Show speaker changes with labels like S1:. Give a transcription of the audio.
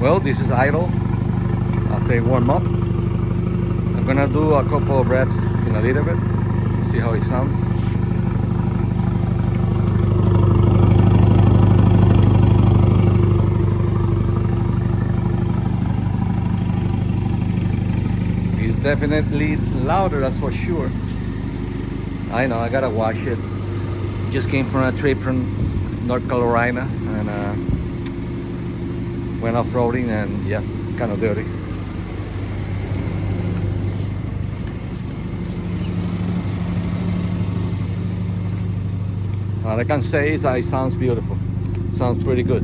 S1: Well, this is idle after I warm up. I'm gonna do a couple of reps in a little bit, see how it sounds. It's definitely louder, that's for sure. I know, I gotta wash it. Just came from a trip from North Carolina and went off-roading, and yeah, kind of dirty. All I can say is that it sounds beautiful. Sounds pretty good.